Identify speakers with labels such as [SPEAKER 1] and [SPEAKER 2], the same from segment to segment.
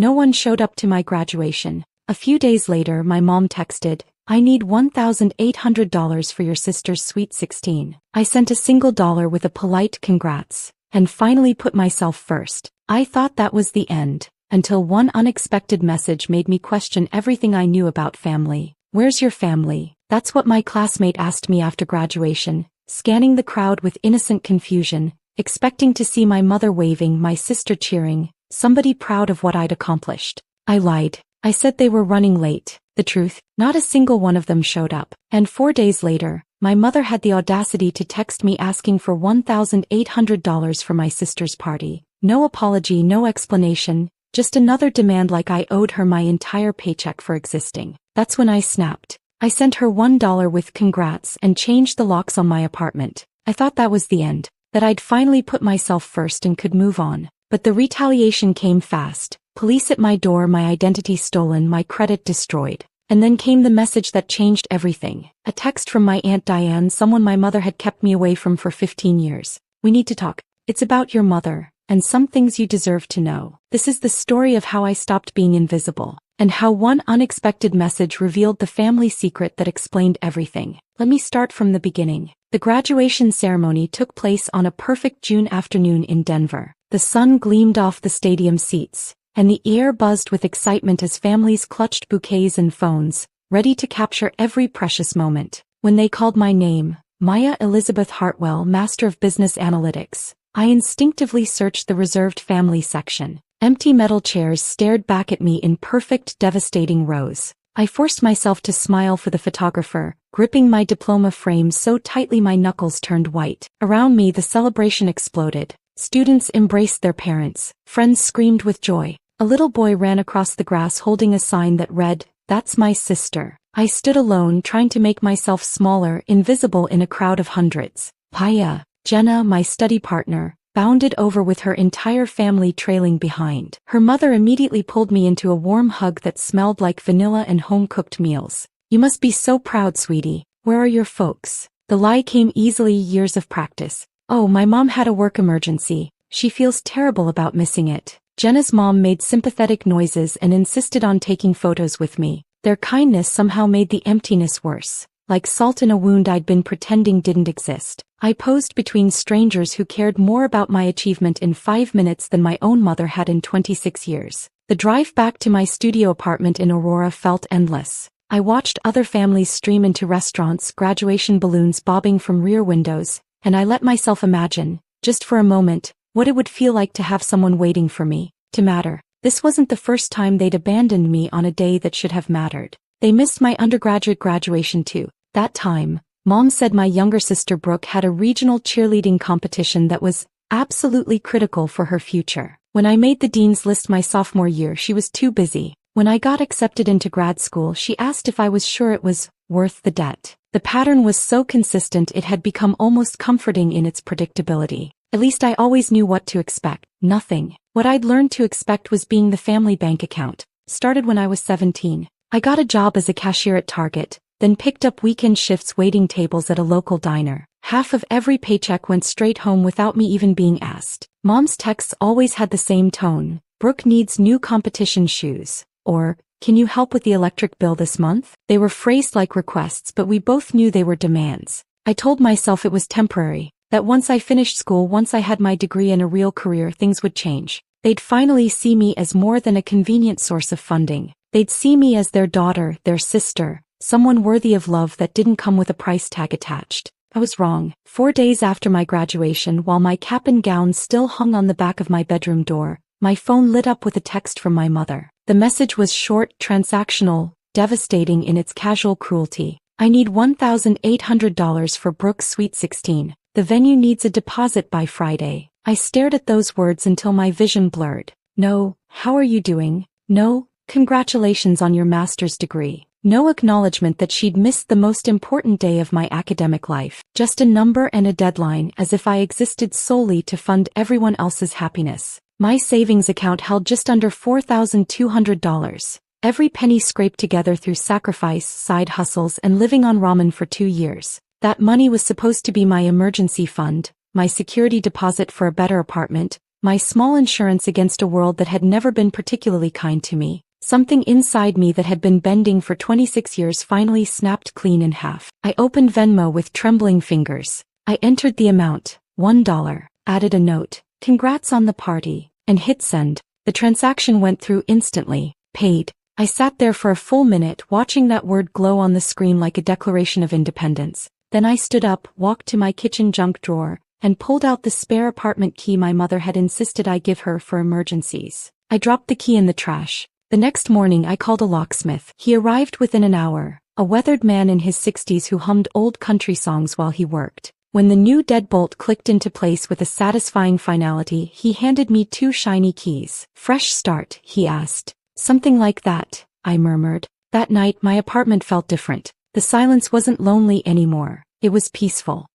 [SPEAKER 1] No one showed up to my graduation. A few days later, my mom texted, "I need $1,800 for your sister's sweet 16. I sent a single dollar with a polite congrats, and finally put myself first. I thought that was the end, until one unexpected message made me question everything I knew about family. "Where's your family?" That's what my classmate asked me after graduation, scanning the crowd with innocent confusion, expecting to see my mother waving, my sister cheering, somebody proud of what I'd accomplished. I lied. I said they were running late. The truth, not a single one of them showed up. And 4 days later, my mother had the audacity to text me asking for $1,800 for my sister's party. No apology, no explanation, just another demand like I owed her my entire paycheck for existing. That's when I snapped. I sent her $1 with congrats and changed the locks on my apartment. I thought that was the end, that I'd finally put myself first and could move on. But the retaliation came fast. Police at my door, my identity stolen, my credit destroyed. And then came the message that changed everything. A text from my Aunt Diane, someone my mother had kept me away from for 15 years. "We need to talk. It's about your mother, and some things you deserve to know." This is the story of how I stopped being invisible, and how one unexpected message revealed the family secret that explained everything. Let me start from the beginning. The graduation ceremony took place on a perfect June afternoon in Denver. The sun gleamed off the stadium seats, and the air buzzed with excitement as families clutched bouquets and phones, ready to capture every precious moment. When they called my name, Maya Elizabeth Hartwell, Master of Business Analytics, I instinctively searched the reserved family section. Empty metal chairs stared back at me in perfect, devastating rows. I forced myself to smile for the photographer, gripping my diploma frame so tightly my knuckles turned white. Around me, the celebration exploded. Students embraced their parents. Friends screamed with joy. A little boy ran across the grass holding a sign that read, "That's my sister." I stood alone, trying to make myself smaller, invisible in a crowd of hundreds. Paya, Jenna, my study partner, bounded over with her entire family trailing behind. Her mother immediately pulled me into a warm hug that smelled like vanilla and home-cooked meals. "You must be so proud, sweetie. Where are your folks?" The lie came easily, years of practice. "Oh, my mom had a work emergency. She feels terrible about missing it." Jenna's mom made sympathetic noises and insisted on taking photos with me. Their kindness somehow made the emptiness worse. Like salt in a wound I'd been pretending didn't exist. I posed between strangers who cared more about my achievement in 5 minutes than my own mother had in 26 years. The drive back to my studio apartment in Aurora felt endless. I watched other families stream into restaurants, graduation balloons bobbing from rear windows, and I let myself imagine, just for a moment, what it would feel like to have someone waiting for me, to matter. This wasn't the first time they'd abandoned me on a day that should have mattered. They missed my undergraduate graduation too. That time, Mom said my younger sister Brooke had a regional cheerleading competition that was absolutely critical for her future. When I made the dean's list my sophomore year, she was too busy. When I got accepted into grad school, she asked if I was sure it was worth the debt. The pattern was so consistent it had become almost comforting in its predictability. At least I always knew what to expect. Nothing. What I'd learned to expect was being the family bank account. Started when I was 17. I got a job as a cashier at Target, then picked up weekend shifts waiting tables at a local diner. Half of every paycheck went straight home without me even being asked. Mom's texts always had the same tone. "Brooke needs new competition shoes." Or, "Can you help with the electric bill this month?" They were phrased like requests, but we both knew they were demands. I told myself it was temporary, that once I finished school, once I had my degree and a real career, things would change. They'd finally see me as more than a convenient source of funding. They'd see me as their daughter, their sister, someone worthy of love that didn't come with a price tag attached. I was wrong. 4 days after my graduation, while my cap and gown still hung on the back of my bedroom door, my phone lit up with a text from my mother. The message was short, transactional, devastating in its casual cruelty. "I need $1,800 for Brooke's Sweet 16. The venue needs a deposit by Friday." I stared at those words until my vision blurred. No, "How are you doing?" No, "Congratulations on your master's degree." No acknowledgement that she'd missed the most important day of my academic life. Just a number and a deadline, as if I existed solely to fund everyone else's happiness. My savings account held just under $4,200. Every penny scraped together through sacrifice, side hustles, and living on ramen for 2 years. That money was supposed to be my emergency fund, my security deposit for a better apartment, my small insurance against a world that had never been particularly kind to me. Something inside me that had been bending for 26 years finally snapped clean in half. I opened Venmo with trembling fingers. I entered the amount, $1, added a note, "Congrats on the party," and hit send. The transaction went through instantly. Paid. I sat there for a full minute watching that word glow on the screen like a declaration of independence. Then I stood up, walked to my kitchen junk drawer, and pulled out the spare apartment key my mother had insisted I give her for emergencies. I dropped the key in the trash. The next morning I called a locksmith. He arrived within an hour, a weathered man in his 60s who hummed old country songs while he worked. When the new deadbolt clicked into place with a satisfying finality, he handed me 2 shiny keys. "Fresh start?" he asked. "Something like that," I murmured. That night my apartment felt different. The silence wasn't lonely anymore. It was peaceful.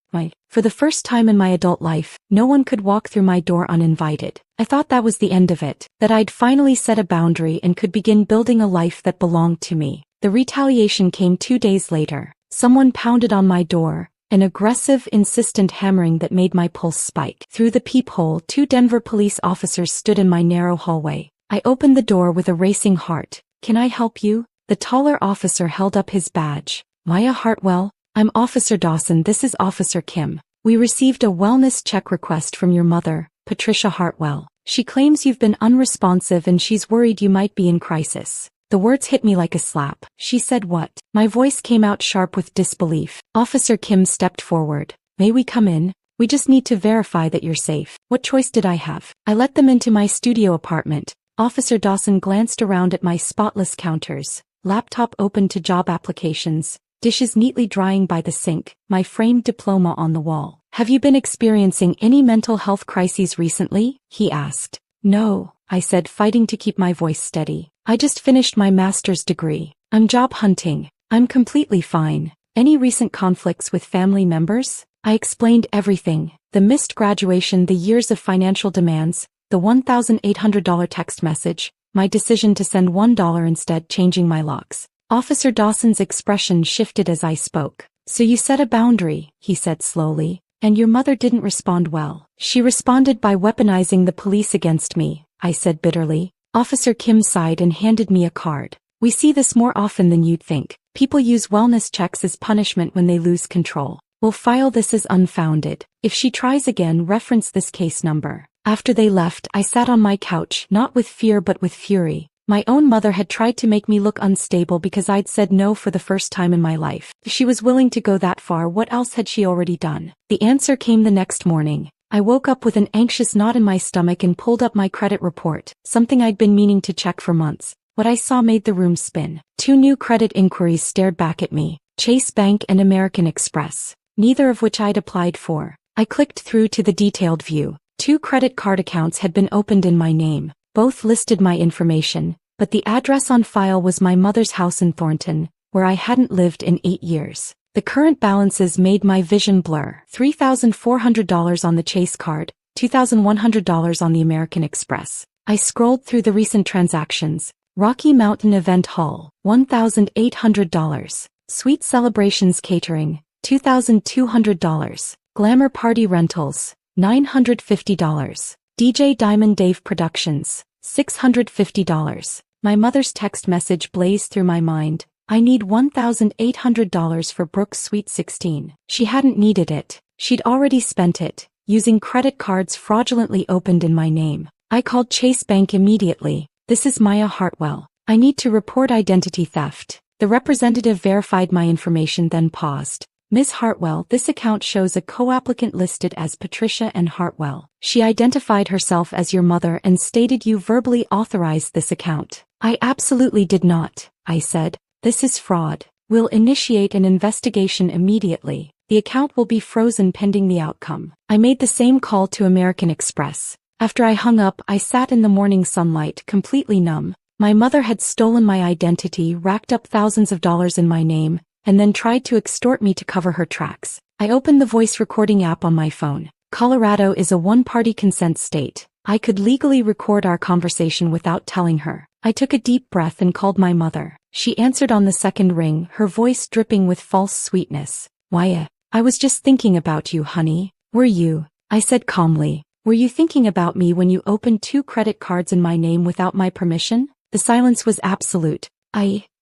[SPEAKER 1] For the first time in my adult life, no one could walk through my door uninvited. I thought that was the end of it, that I'd finally set a boundary and could begin building a life that belonged to me. The retaliation came 2 days later. Someone pounded on my door, an aggressive, insistent hammering that made my pulse spike. Through the peephole, 2 Denver police officers stood in my narrow hallway. I opened the door with a racing heart. "Can I help you?" The taller officer held up his badge. "Maya Hartwell?" "I'm Officer Dawson, this is Officer Kim. We received a wellness check request from your mother, Patricia Hartwell. She claims you've been unresponsive and she's worried you might be in crisis." The words hit me like a slap. "She said what?" My voice came out sharp with disbelief. Officer Kim stepped forward. "May we come in? We just need to verify that you're safe." What choice did I have? I let them into my studio apartment. Officer Dawson glanced around at my spotless counters, laptop open to job applications, dishes neatly drying by the sink, my framed diploma on the wall. "Have you been experiencing any mental health crises recently?" he asked. "No," I said, fighting to keep my voice steady. "I just finished my master's degree. I'm job hunting. I'm completely fine." "Any recent conflicts with family members?" I explained everything. The missed graduation, the years of financial demands, the $1,800 text message, my decision to send $1 instead, changing my locks. Officer Dawson's expression shifted as I spoke. "So you set a boundary," he said slowly, "and your mother didn't respond well." "She responded by weaponizing the police against me," I said bitterly. Officer Kim sighed and handed me a card. "We see this more often than you'd think. People use wellness checks as punishment when they lose control. We'll file this as unfounded. If she tries again, reference this case number." After they left, I sat on my couch, not with fear but with fury. My own mother had tried to make me look unstable because I'd said no for the first time in my life. If she was willing to go that far, what else had she already done? The answer came the next morning. I woke up with an anxious knot in my stomach and pulled up my credit report, something I'd been meaning to check for months. What I saw made the room spin. 2 new credit inquiries stared back at me, Chase Bank and American Express, neither of which I'd applied for. I clicked through to the detailed view. 2 credit card accounts had been opened in my name. Both listed my information, but the address on file was my mother's house in Thornton, where I hadn't lived in 8 years. The current balances made my vision blur. $3,400 on the Chase card, $2,100 on the American Express. I scrolled through the recent transactions. Rocky Mountain Event Hall, $1,800. Sweet Celebrations Catering, $2,200. Glamour Party Rentals, $950. DJ Diamond Dave Productions, $650. My mother's text message blazed through my mind. "I need $1,800 for Brooke's Sweet 16. She hadn't needed it. She'd already spent it, using credit cards fraudulently opened in my name. I called Chase Bank immediately. "This is Maya Hartwell. I need to report identity theft." The representative verified my information, then paused. "Ms. Hartwell, this account shows a co-applicant listed as Patricia N. Hartwell. She identified herself as your mother and stated you verbally authorized this account." "I absolutely did not," I said. "This is fraud. We'll initiate an investigation immediately. The account will be frozen pending the outcome." I made the same call to American Express. After I hung up, I sat in the morning sunlight, completely numb. My mother had stolen my identity, racked up thousands of dollars in my name, and then tried to extort me to cover her tracks. I opened the voice recording app on my phone. Colorado is a one-party consent state. I could legally record our conversation without telling her. I took a deep breath and called my mother. She answered on the second ring, her voice dripping with false sweetness. "Why, I was just thinking about you, honey." "Were you?" I said calmly. Were you thinking about me when you opened 2 credit cards in my name without my permission? The silence was absolute.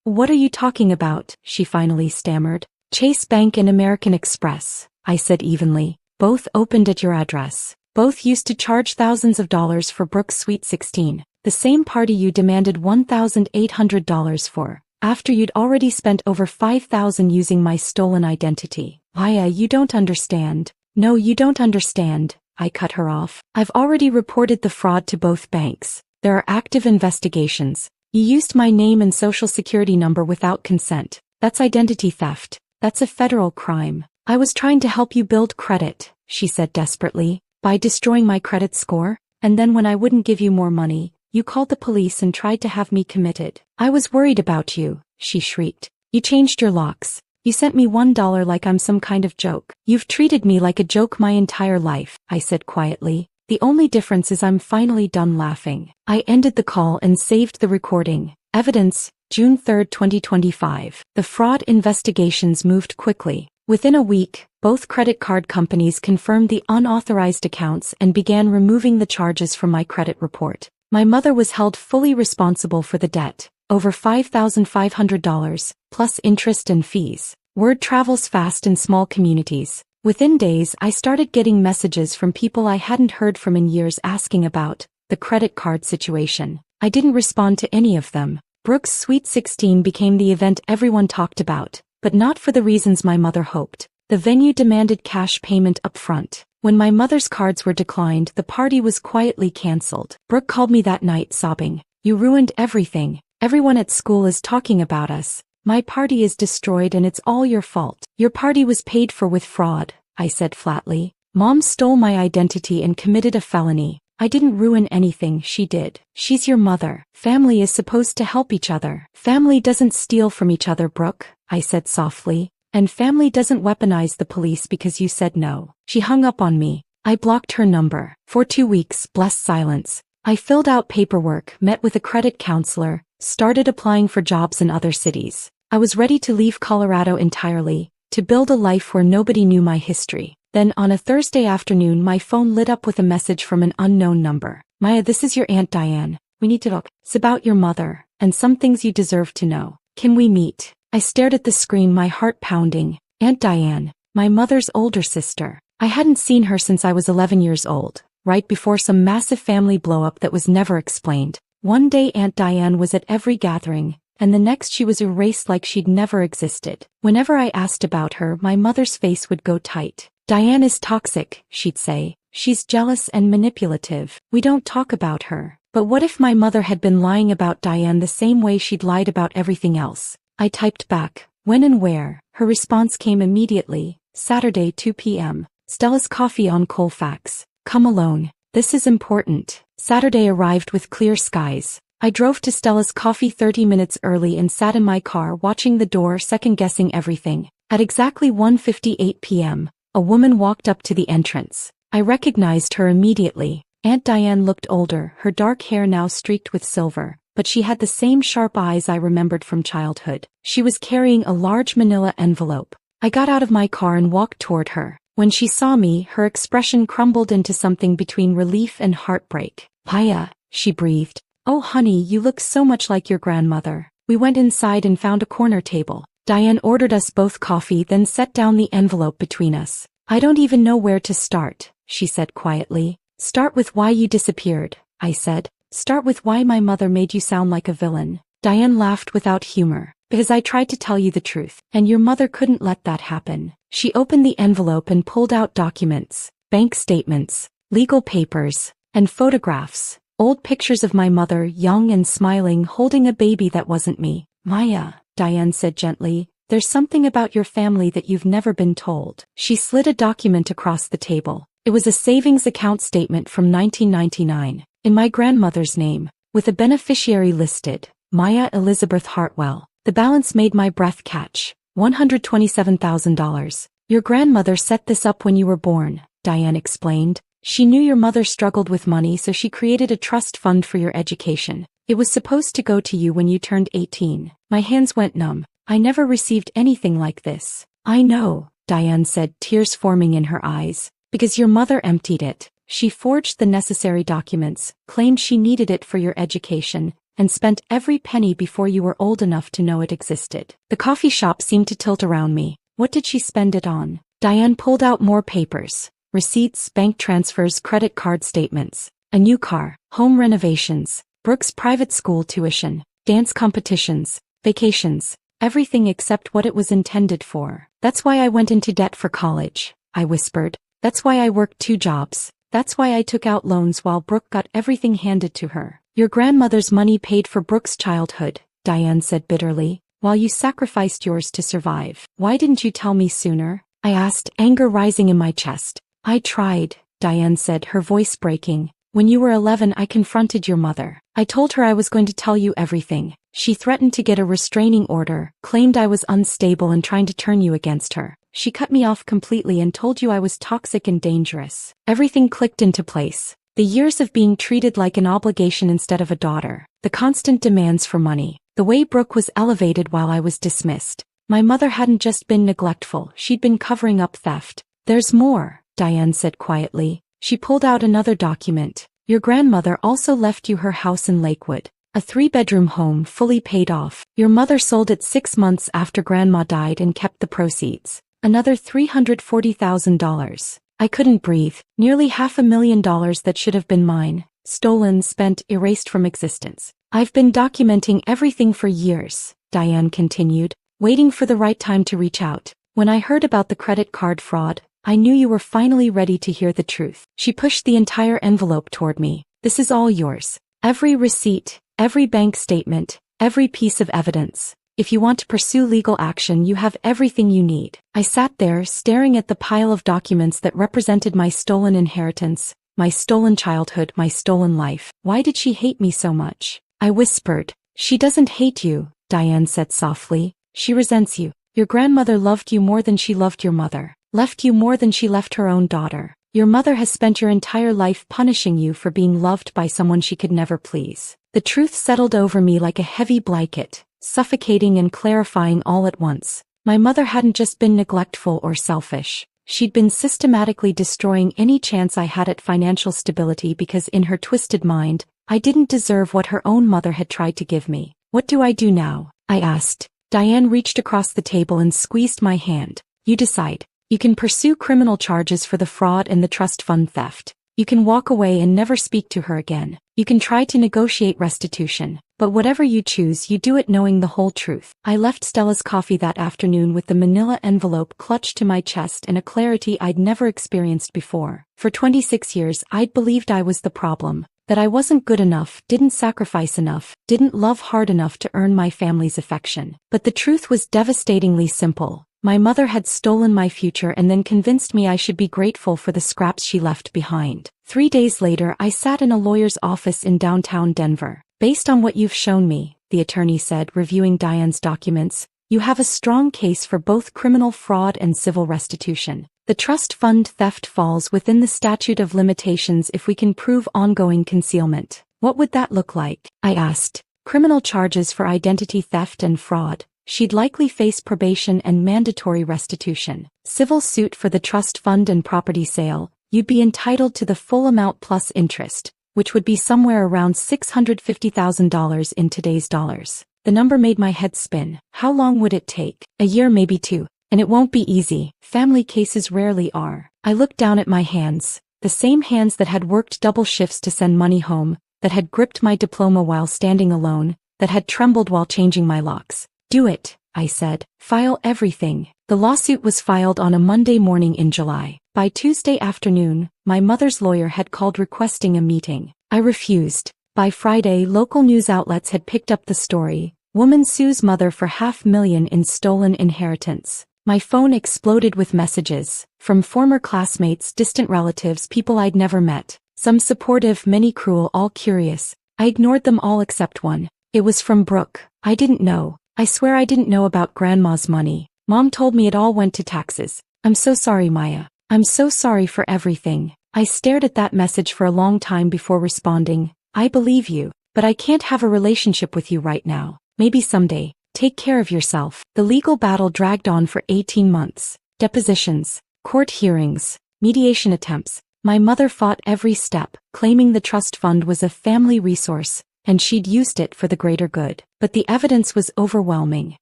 [SPEAKER 1] What are you talking about? She finally stammered. Chase Bank and American Express, I said evenly. Both opened at your address. Both used to charge thousands of dollars for Brooke's Sweet 16. The same party you demanded $1,800 for, after you'd already spent over $5,000 using my stolen identity. Maya, you don't understand. No, you don't understand, I cut her off. I've already reported the fraud to both banks. There are active investigations. You used my name and social security number without consent. That's identity theft. That's a federal crime. I was trying to help you build credit, she said desperately, by destroying my credit score, and then when I wouldn't give you more money, you called the police and tried to have me committed. I was worried about you, she shrieked. You changed your locks. You sent me $1 like I'm some kind of joke. You've treated me like a joke my entire life, I said quietly. The only difference is I'm finally done laughing. I ended the call and saved the recording. Evidence, June 3, 2025. The fraud investigations moved quickly. Within a week, both credit card companies confirmed the unauthorized accounts and began removing the charges from my credit report. My mother was held fully responsible for the debt, over $5,500, plus interest and fees. Word travels fast in small communities. Within days, I started getting messages from people I hadn't heard from in years asking about the credit card situation. I didn't respond to any of them. Brooke's Sweet 16 became the event everyone talked about, but not for the reasons my mother hoped. The venue demanded cash payment up front. When my mother's cards were declined, the party was quietly cancelled. Brooke called me that night sobbing. You ruined everything. Everyone at school is talking about us. My party is destroyed and it's all your fault. Your party was paid for with fraud, I said flatly. Mom stole my identity and committed a felony. I didn't ruin anything, she did. She's your mother. Family is supposed to help each other. Family doesn't steal from each other, Brooke, I said softly. And family doesn't weaponize the police because you said no. She hung up on me. I blocked her number. For 2 weeks, blessed silence. I filled out paperwork, met with a credit counselor, started applying for jobs in other cities. I was ready to leave Colorado entirely, to build a life where nobody knew my history. Then on a Thursday afternoon my phone lit up with a message from an unknown number. Maya, this is your Aunt Diane. We need to talk. It's about your mother, and some things you deserve to know. Can we meet? I stared at the screen, my heart pounding. Aunt Diane, my mother's older sister. I hadn't seen her since I was 11 years old, right before some massive family blow-up that was never explained. One day Aunt Diane was at every gathering, and the next she was erased like she'd never existed. Whenever I asked about her, my mother's face would go tight. Diane is toxic, she'd say. She's jealous and manipulative. We don't talk about her. But what if my mother had been lying about Diane the same way she'd lied about everything else? I typed back, when and where. Her response came immediately, Saturday 2 p.m. Stella's Coffee on Colfax. Come alone. This is important. Saturday arrived with clear skies. I drove to Stella's Coffee 30 minutes early and sat in my car watching the door, second-guessing everything. At exactly 1:58 p.m., a woman walked up to the entrance. I recognized her immediately. Aunt Diane looked older, her dark hair now streaked with silver, but she had the same sharp eyes I remembered from childhood. She was carrying a large manila envelope. I got out of my car and walked toward her. When she saw me, her expression crumbled into something between relief and heartbreak. Maya, she breathed. Oh honey, you look so much like your grandmother. We went inside and found a corner table. Diane ordered us both coffee, then set down the envelope between us. I don't even know where to start, she said quietly. Start with why you disappeared, I said. Start with why my mother made you sound like a villain. Diane laughed without humor. Because I tried to tell you the truth, and your mother couldn't let that happen. She opened the envelope and pulled out documents, bank statements, legal papers, and photographs. Old pictures of my mother, young and smiling, holding a baby that wasn't me. Maya, Diane said gently, there's something about your family that you've never been told. She slid a document across the table. It was a savings account statement from 1999, in my grandmother's name, with a beneficiary listed, Maya Elizabeth Hartwell. The balance made my breath catch. $127,000. Your grandmother set this up when you were born, Diane explained. She knew your mother struggled with money, so she created a trust fund for your education. It was supposed to go to you when you turned 18. My hands went numb. I never received anything like this. I know, Diane said, tears forming in her eyes. Because your mother emptied it. She forged the necessary documents, claimed she needed it for your education, and spent every penny before you were old enough to know it existed. The coffee shop seemed to tilt around me. What did she spend it on? Diane pulled out more papers. Receipts, bank transfers, credit card statements. A new car, home renovations, Brooke's private school tuition, dance competitions, vacations, everything except what it was intended for. That's why I went into debt for college, I whispered. That's why I worked 2 jobs. That's why I took out loans while Brooke got everything handed to her. Your grandmother's money paid for Brooke's childhood, Diane said bitterly, while you sacrificed yours to survive. Why didn't you tell me sooner? I asked, anger rising in my chest. I tried, Diane said, her voice breaking. When you were 11, I confronted your mother. I told her I was going to tell you everything. She threatened to get a restraining order, claimed I was unstable and trying to turn you against her. She cut me off completely and told you I was toxic and dangerous. Everything clicked into place. The years of being treated like an obligation instead of a daughter. The constant demands for money. The way Brooke was elevated while I was dismissed. My mother hadn't just been neglectful, she'd been covering up theft. There's more, Diane said quietly. She pulled out another document. Your grandmother also left you her house in Lakewood. A 3-bedroom home fully paid off. Your mother sold it 6 months after Grandma died and kept the proceeds. Another $340,000. I couldn't breathe. Nearly $500,000 that should have been mine. Stolen, spent, erased from existence. I've been documenting everything for years, Diane continued, waiting for the right time to reach out. When I heard about the credit card fraud, I knew you were finally ready to hear the truth. She pushed the entire envelope toward me. This is all yours. Every receipt, every bank statement, every piece of evidence. If you want to pursue legal action, you have everything you need. I sat there, staring at the pile of documents that represented my stolen inheritance, my stolen childhood, my stolen life. Why did she hate me so much? I whispered. She doesn't hate you, Diane said softly. She resents you. Your grandmother loved you more than she loved your mother. Left you more than she left her own daughter. Your mother has spent your entire life punishing you for being loved by someone she could never please. The truth settled over me like a heavy blanket, suffocating and clarifying all at once. My mother hadn't just been neglectful or selfish. She'd been systematically destroying any chance I had at financial stability because in her twisted mind, I didn't deserve what her own mother had tried to give me. What do I do now? I asked. Diane reached across the table and squeezed my hand. You decide. You can pursue criminal charges for the fraud and the trust fund theft. You can walk away and never speak to her again. You can try to negotiate restitution. But whatever you choose, you do it knowing the whole truth. I left Stella's coffee that afternoon with the manila envelope clutched to my chest and a clarity I'd never experienced before. For 26 years, I'd believed I was the problem. That I wasn't good enough, didn't sacrifice enough, didn't love hard enough to earn my family's affection. But the truth was devastatingly simple. My mother had stolen my future and then convinced me I should be grateful for the scraps she left behind. 3 days later, I sat in a lawyer's office in downtown Denver. Based on what you've shown me, the attorney said, reviewing Diane's documents, you have a strong case for both criminal fraud and civil restitution. The trust fund theft falls within the statute of limitations if we can prove ongoing concealment. What would that look like? I asked. Criminal charges for identity theft and fraud. She'd likely face probation and mandatory restitution. Civil suit for the trust fund and property sale, you'd be entitled to the full amount plus interest, which would be somewhere around $650,000 in today's dollars. The number made my head spin. How long would it take? A year, maybe 2. And it won't be easy. Family cases rarely are. I looked down at my hands, the same hands that had worked double shifts to send money home, that had gripped my diploma while standing alone, that had trembled while changing my locks. Do it, I said. File everything. The lawsuit was filed on a Monday morning in July. By Tuesday afternoon, my mother's lawyer had called requesting a meeting. I refused. By Friday, local news outlets had picked up the story. Woman sues mother for $500,000 in stolen inheritance. My phone exploded with messages, from former classmates, distant relatives, people I'd never met. Some supportive, many cruel, all curious. I ignored them all except one. It was from Brooke. I didn't know. I swear I didn't know about Grandma's money. Mom told me it all went to taxes. I'm so sorry, Maya. I'm so sorry for everything. I stared at that message for a long time before responding. I believe you, but I can't have a relationship with you right now. Maybe someday. Take care of yourself. The legal battle dragged on for 18 months. Depositions, court hearings, mediation attempts. My mother fought every step, claiming the trust fund was a family resource, and she'd used it for the greater good. But the evidence was overwhelming.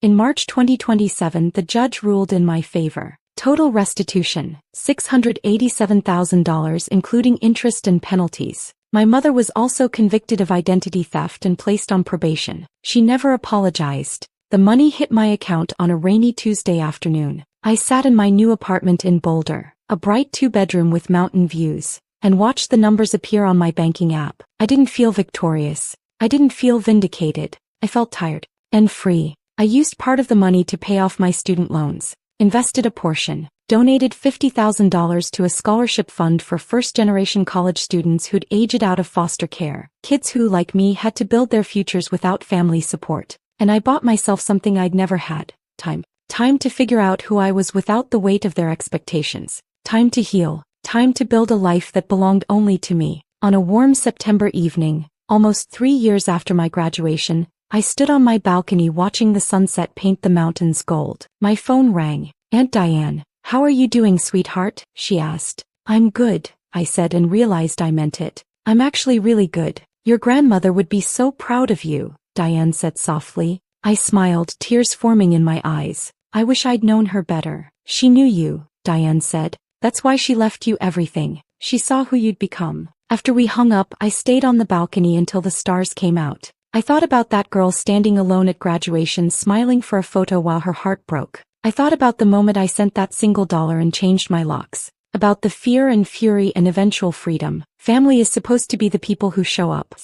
[SPEAKER 1] In March 2027, the judge ruled in my favor. Total restitution, $687,000 including interest and penalties. My mother was also convicted of identity theft and placed on probation. She never apologized. The money hit my account on a rainy Tuesday afternoon. I sat in my new apartment in Boulder, a bright two-bedroom with mountain views, and watched the numbers appear on my banking app. I didn't feel victorious. I didn't feel vindicated. I felt tired and free. I used part of the money to pay off my student loans, invested a portion, donated $50,000 to a scholarship fund for first-generation college students who'd aged out of foster care, kids who, like me, had to build their futures without family support. And I bought myself something I'd never had: time. Time to figure out who I was without the weight of their expectations. Time to heal. Time to build a life that belonged only to me. On a warm September evening, almost 3 years after my graduation, I stood on my balcony watching the sunset paint the mountains gold. My phone rang. "Aunt Diane, how are you doing, sweetheart?" she asked. "I'm good," I said, and realized I meant it. "I'm actually really good. Your grandmother would be so proud of you," Diane said softly. I smiled, tears forming in my eyes. "I wish I'd known her better." "She knew you," Diane said. "That's why she left you everything. She saw who you'd become." After we hung up, I stayed on the balcony until the stars came out. I thought about that girl standing alone at graduation, smiling for a photo while her heart broke. I thought about the moment I sent that single dollar and changed my locks. About the fear and fury and eventual freedom. Family is supposed to be the people who show up,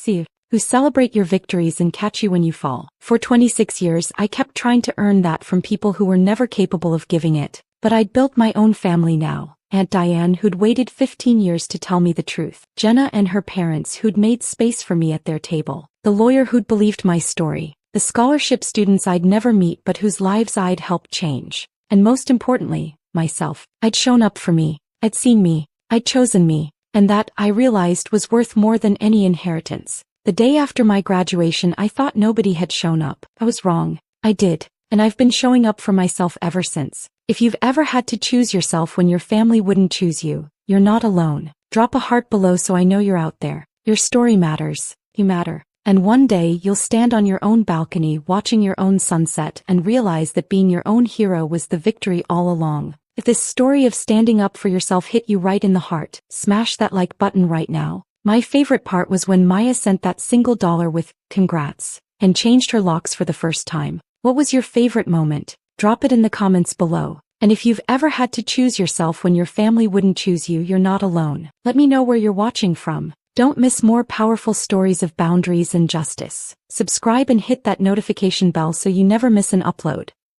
[SPEAKER 1] who celebrate your victories and catch you when you fall. For 26 years, I kept trying to earn that from people who were never capable of giving it. But I'd built my own family now. Aunt Diane, who'd waited 15 years to tell me the truth. Jenna and her parents, who'd made space for me at their table. The lawyer who'd believed my story. The scholarship students I'd never meet but whose lives I'd helped change. And most importantly, myself. I'd shown up for me. I'd seen me. I'd chosen me. And that, I realized, was worth more than any inheritance. The day after my graduation, I thought nobody had shown up. I was wrong. I did. And I've been showing up for myself ever since. If you've ever had to choose yourself when your family wouldn't choose you, you're not alone. Drop a heart below so I know you're out there. Your story matters. You matter. And one day you'll stand on your own balcony watching your own sunset and realize that being your own hero was the victory all along. If this story of standing up for yourself hit you right in the heart, smash that like button right now. My favorite part was when Maya sent that single dollar with "congrats" and changed her locks for the first time. What was your favorite moment? Drop it in the comments below. And if you've ever had to choose yourself when your family wouldn't choose you, you're not alone. Let me know where you're watching from. Don't miss more powerful stories of boundaries and justice. Subscribe and hit that notification bell so you never miss an upload.